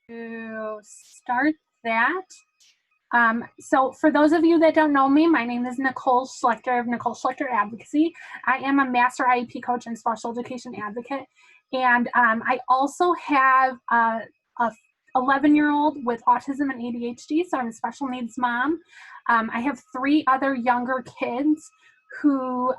to start that. So for those of you that don't know me, my name is Nicole Schlechter of Nicole Schlechter Advocacy. I am a master IEP coach and special education advocate. And I also have a 11-year-old with autism and ADHD, so I'm a special needs mom. I have 3 other younger kids who,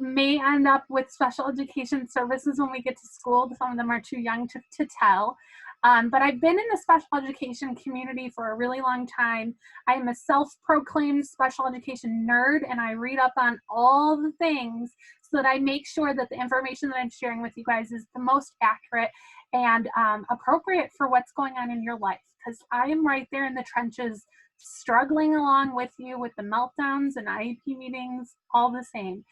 may end up with special education services when we get to school. Some of them are too young to tell. But I've been in the special education community for a really long time. I am a self-proclaimed special education nerd, and I read up on all the things so that I make sure that the information that I'm sharing with you guys is the most accurate and appropriate for what's going on in your life. Because I am right there in the trenches, struggling along with you with the meltdowns and IEP meetings, all the same.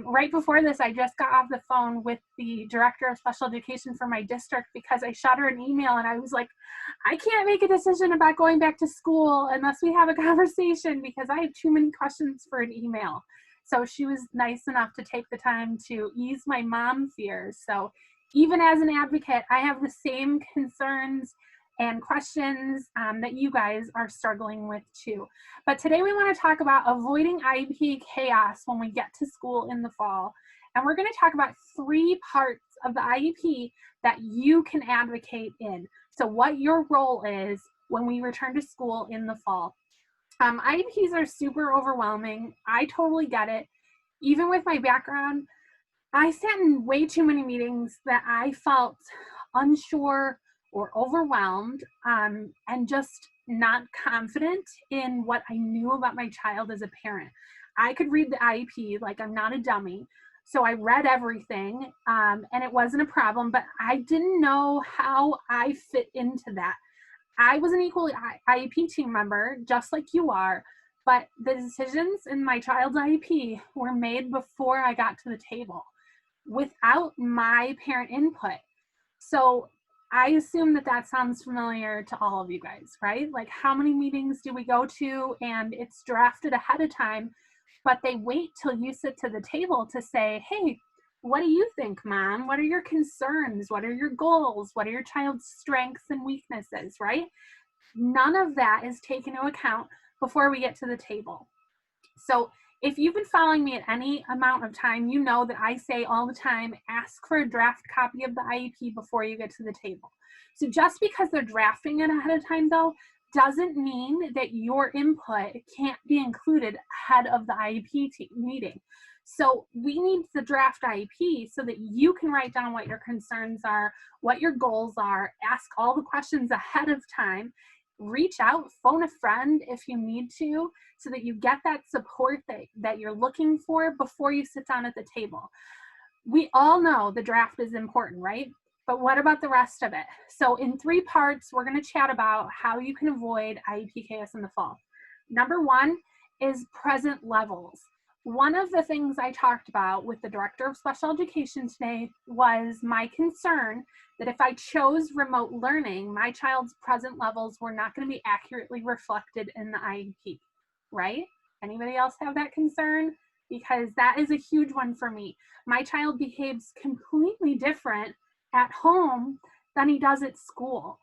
Right before this, I just got off the phone with the director of special education for my district because I shot her an email and I was like, I can't make a decision about going back to school unless we have a conversation because I have too many questions for an email. So she was nice enough to take the time to ease my mom fears. So even as an advocate, I have the same concerns and questions that you guys are struggling with too. But today we want to talk about avoiding IEP chaos when we get to school in the fall. And we're going to talk about 3 parts of the IEP that you can advocate in. So what your role is when we return to school in the fall. IEPs are super overwhelming. I totally get it. Even with my background, I sat in way too many meetings that I felt unsure or overwhelmed and just not confident in what I knew about my child as a parent. I could read the IEP like I'm not a dummy. So I read everything and it wasn't a problem, but I didn't know how I fit into that. I was an equal IEP team member, just like you are, but the decisions in my child's IEP were made before I got to the table without my parent input. So I assume that sounds familiar to all of you guys, right? Like how many meetings do we go to and it's drafted ahead of time, but they wait till you sit to the table to say, hey, what do you think, Mom? What are your concerns? What are your goals? What are your child's strengths and weaknesses, right? None of that is taken into account before we get to the table. So if you've been following me at any amount of time, you know that I say all the time, ask for a draft copy of the IEP before you get to the table. So just because they're drafting it ahead of time though, doesn't mean that your input can't be included ahead of the IEP meeting. So we need the draft IEP so that you can write down what your concerns are, what your goals are, ask all the questions ahead of time, reach out, phone a friend if you need to, so that you get that support that you're looking for before you sit down at the table. We all know the draft is important, right? But what about the rest of it? So in 3 parts, we're going to chat about how you can avoid IEP chaos in the fall. Number 1 is present levels. One of the things I talked about with the director of special education today was my concern that if I chose remote learning, my child's present levels were not going to be accurately reflected in the IEP, right? Anybody else have that concern? Because that is a huge one for me. My child behaves completely different at home than he does at school.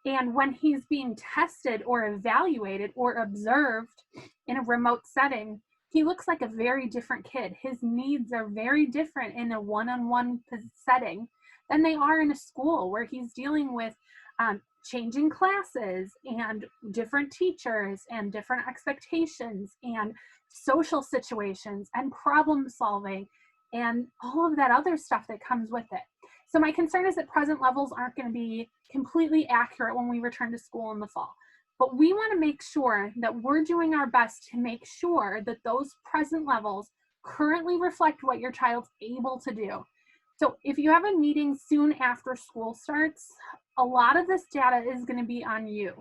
And when he's being tested or evaluated or observed in a remote setting, he looks like a very different kid. His needs are very different in a one-on-one setting than they are in a school where he's dealing with changing classes and different teachers and different expectations and social situations and problem solving and all of that other stuff that comes with it. So my concern is that present levels aren't going to be completely accurate when we return to school in the fall. But we want to make sure that we're doing our best to make sure that those present levels currently reflect what your child's able to do. So if you have a meeting soon after school starts, a lot of this data is going to be on you.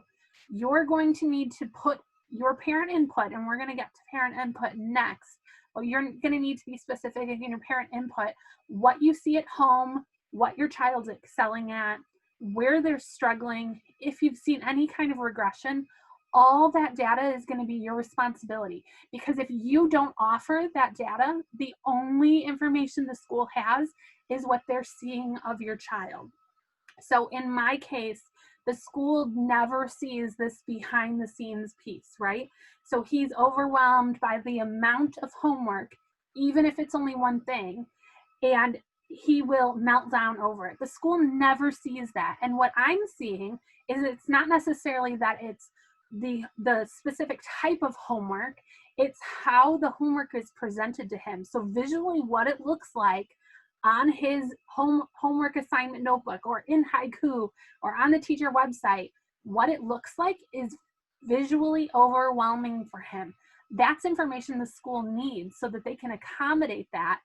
You're going to need to put your parent input, and we're going to get to parent input next. But you're going to need to be specific in your parent input, what you see at home, what your child's excelling at, where they're struggling, if you've seen any kind of regression. All that data is going to be your responsibility, because if you don't offer that data, the only information the school has is what they're seeing of your child. So in my case, the school never sees this behind the scenes piece, right? So he's overwhelmed by the amount of homework, even if it's only one thing, and he will melt down over it. The school never sees that. And what I'm seeing is it's not necessarily that it's the specific type of homework, it's how the homework is presented to him. So visually what it looks like on his homework assignment notebook or in Haiku or on the teacher website, what it looks like is visually overwhelming for him. That's information the school needs so that they can accommodate that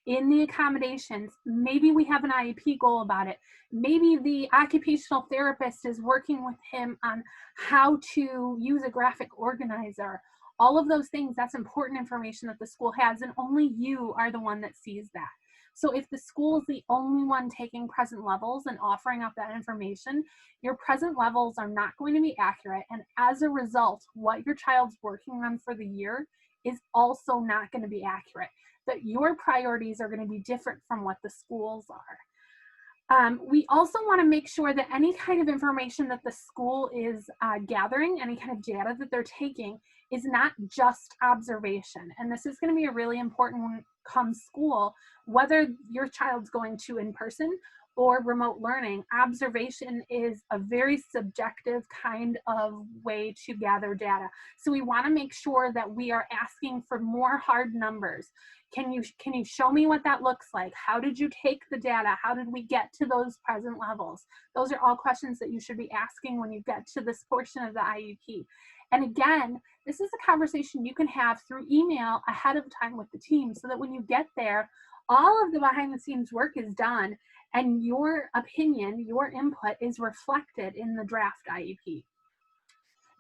in the accommodations. Maybe we have an IEP goal about it. Maybe the occupational therapist is working with him on how to use a graphic organizer. All of those things, that's important information that the school has, and only you are the one that sees that. So if the school is the only one taking present levels and offering up that information, your present levels are not going to be accurate. And as a result, what your child's working on for the year is also not going to be accurate. That your priorities are going to be different from what the schools are. We also want to make sure that any kind of information that the school is gathering, any kind of data that they're taking, is not just observation. And this is going to be a really important one come school, whether your child's going to in person or remote learning. Observation is a very subjective kind of way to gather data. So we want to make sure that we are asking for more hard numbers. Can you show me what that looks like? How did you take the data? How did we get to those present levels? Those are all questions that you should be asking when you get to this portion of the IEP. And again, this is a conversation you can have through email ahead of time with the team so that when you get there, all of the behind the scenes work is done and your opinion, your input is reflected in the draft IEP.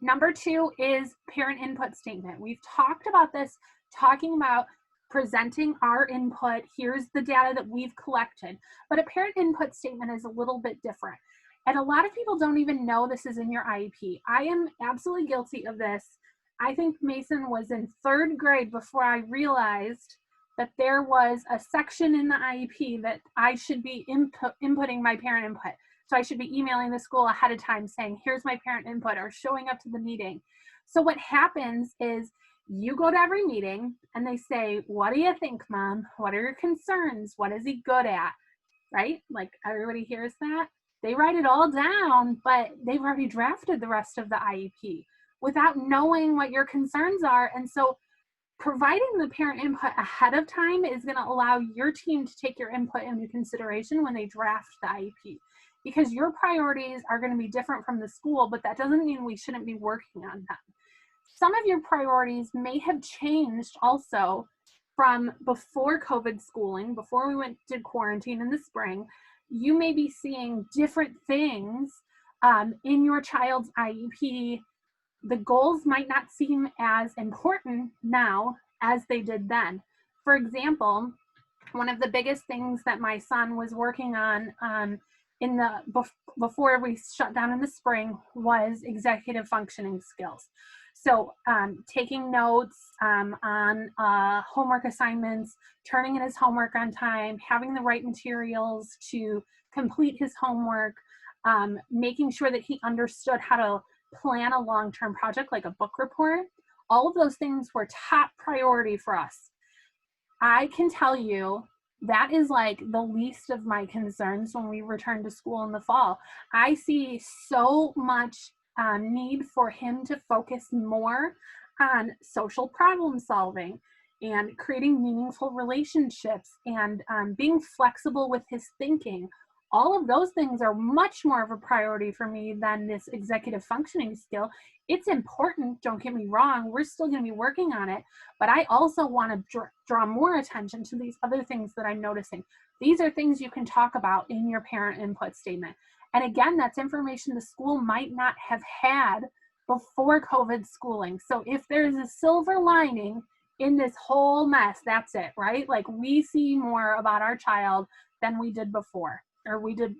Number 2 is parent input statement. We've talked about this, talking about presenting our input. Here's the data that we've collected. But a parent input statement is a little bit different. And a lot of people don't even know this is in your IEP. I am absolutely guilty of this. I think Mason was in 3rd grade before I realized that there was a section in the IEP that I should be inputting my parent input. So I should be emailing the school ahead of time saying, here's my parent input, or showing up to the meeting. So what happens is you go to every meeting and they say, what do you think, Mom? What are your concerns? What is he good at? Right? Like everybody hears that. They write it all down, but they've already drafted the rest of the IEP without knowing what your concerns are. And so providing the parent input ahead of time is going to allow your team to take your input into consideration when they draft the IEP, because your priorities are going to be different from the school, but that doesn't mean we shouldn't be working on them. Some of your priorities may have changed also from before COVID schooling, before we did quarantine in the spring. You may be seeing different things in your child's IEP. The goals might not seem as important now as they did then. For example, one of the biggest things that my son was working on before we shut down in the spring was executive functioning skills. So taking notes on homework assignments, turning in his homework on time, having the right materials to complete his homework, making sure that he understood how to plan a long-term project like a book report. All of those things were top priority for us. I can tell you that is like the least of my concerns when we return to school in the fall. I see so much need for him to focus more on social problem solving and creating meaningful relationships and being flexible with his thinking. All of those things are much more of a priority for me than this executive functioning skill. It's important, don't get me wrong, we're still going to be working on it, but I also want to draw more attention to these other things that I'm noticing. These are things you can talk about in your parent input statement. And again, that's information the school might not have had before COVID schooling. So if there's a silver lining in this whole mess, that's it, right? Like we see more about our child than we did before, or we did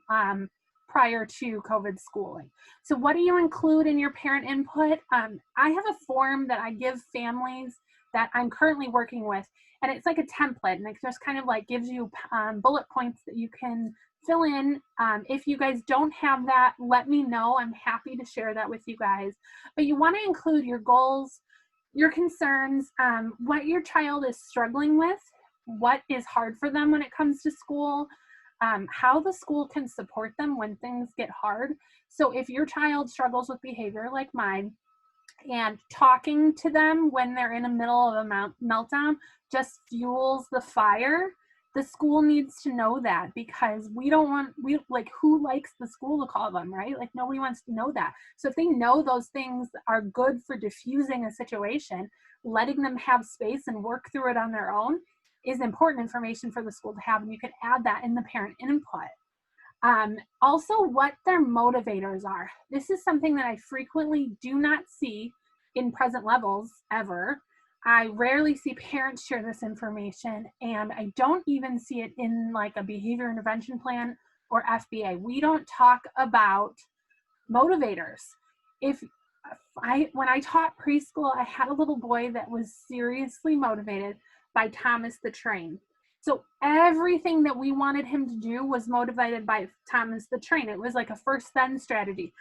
prior to COVID schooling. So what do you include in your parent input? I have a form that I give families that I'm currently working with, and it's like a template, and it just kind of like gives you bullet points that you can fill in. If you guys don't have that, let me know. I'm happy to share that with you guys. But you want to include your goals, your concerns, what your child is struggling with, what is hard for them when it comes to school, how the school can support them when things get hard. So if your child struggles with behavior like mine, and talking to them when they're in the middle of a meltdown just fuels the fire, the school needs to know that, because we like, who likes the school to call them, right? Like, nobody wants to know that. So if they know those things are good for diffusing a situation, letting them have space and work through it on their own is important information for the school to have, and you can add that in the parent input. Also, what their motivators are. This is something that I frequently do not see in present levels ever. I rarely see parents share this information, and I don't even see it in like a behavior intervention plan or FBA. We don't talk about motivators. When I taught preschool, I had a little boy that was seriously motivated by Thomas the Train. So everything that we wanted him to do was motivated by Thomas the Train. It was like a first then strategy.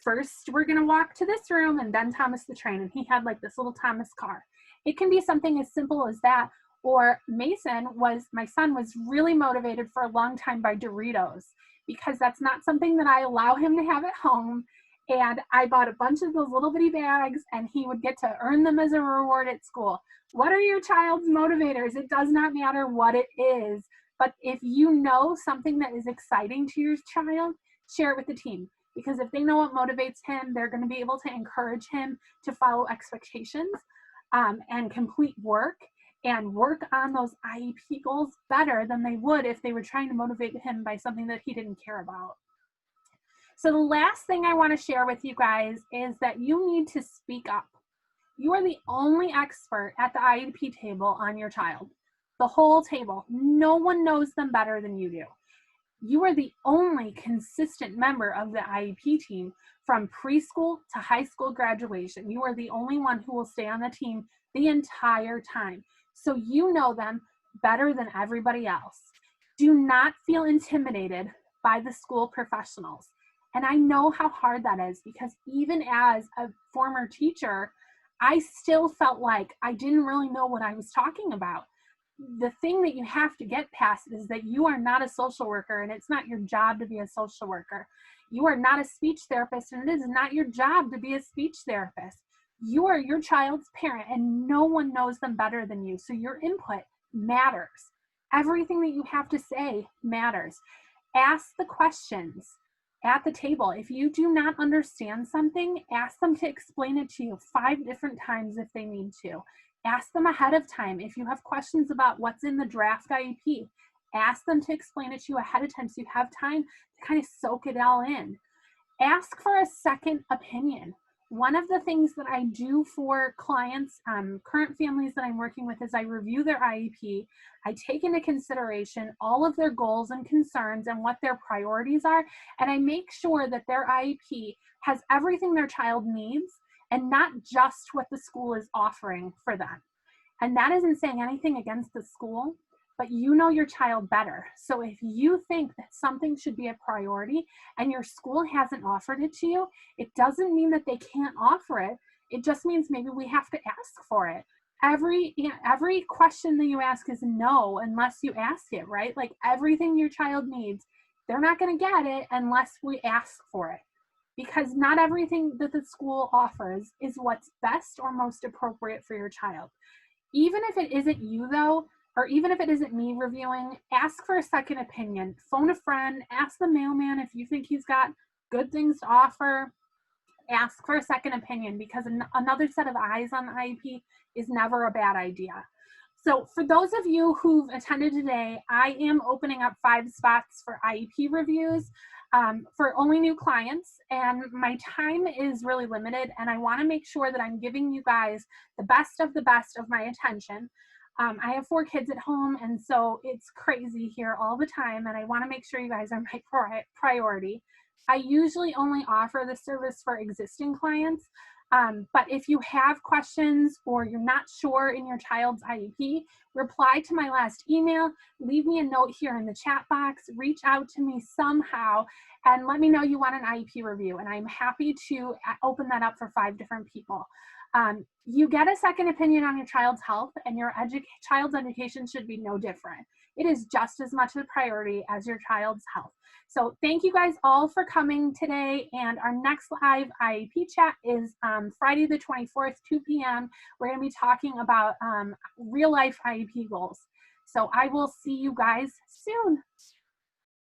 First, we're going to walk to this room, and then Thomas the Train. And he had like this little Thomas car. It can be something as simple as that. Or my son was really motivated for a long time by Doritos, because that's not something that I allow him to have at home. And I bought a bunch of those little bitty bags, and he would get to earn them as a reward at school. What are your child's motivators? It does not matter what it is, but if you know something that is exciting to your child, share it with the team. Because if they know what motivates him, they're going to be able to encourage him to follow expectations and complete work and work on those IEP goals better than they would if they were trying to motivate him by something that he didn't care about. So the last thing I want to share with you guys is that you need to speak up. You are the only expert at the IEP table on your child. The whole table. No one knows them better than you do. You are the only consistent member of the IEP team from preschool to high school graduation. You are the only one who will stay on the team the entire time. So you know them better than everybody else. Do not feel intimidated by the school professionals. And I know how hard that is, because even as a former teacher, I still felt like I didn't really know what I was talking about. The thing that you have to get past is that you are not a social worker, and it's not your job to be a social worker. You are not a speech therapist, and it is not your job to be a speech therapist. You are your child's parent, and no one knows them better than you. So your input matters. Everything that you have to say matters. Ask the questions at the table. If you do not understand something, ask them to explain it to you 5 different times if they need to. Ask them ahead of time. If you have questions about what's in the draft IEP, ask them to explain it to you ahead of time so you have time to kind of soak it all in. Ask for a second opinion. One of the things that I do for clients, current families that I'm working with, is I review their IEP. I take into consideration all of their goals and concerns and what their priorities are, and I make sure that their IEP has everything their child needs and not just what the school is offering for them. And that isn't saying anything against the school, but you know your child better. So if you think that something should be a priority and your school hasn't offered it to you, it doesn't mean that they can't offer it. It just means maybe we have to ask for it. Every question that you ask is no unless you ask it, right? Like, everything your child needs, they're not going to get it unless we ask for it. Because not everything that the school offers is what's best or most appropriate for your child. Even if it isn't you, though, or even if it isn't me reviewing, ask for a second opinion. Phone a friend, ask the mailman if you think he's got good things to offer. Ask for a second opinion, because another set of eyes on the IEP is never a bad idea. So for those of you who've attended today, I am opening up 5 spots for IEP reviews for only new clients, and my time is really limited, and I want to make sure that I'm giving you guys the best of my attention. I have 4 kids at home, and so it's crazy here all the time, and I want to make sure you guys are my priority. I usually only offer the service for existing clients, But if you have questions or you're not sure in your child's IEP, reply to my last email, leave me a note here in the chat box, reach out to me somehow, and let me know you want an IEP review. And I'm happy to open that up for 5 different people. You get a second opinion on your child's health, and your child's education should be no different. It is just as much a priority as your child's health. So thank you guys all for coming today. And our next live IEP chat is Friday the 24th, 2 p.m. We're going to be talking about real life IEP goals. So I will see you guys soon.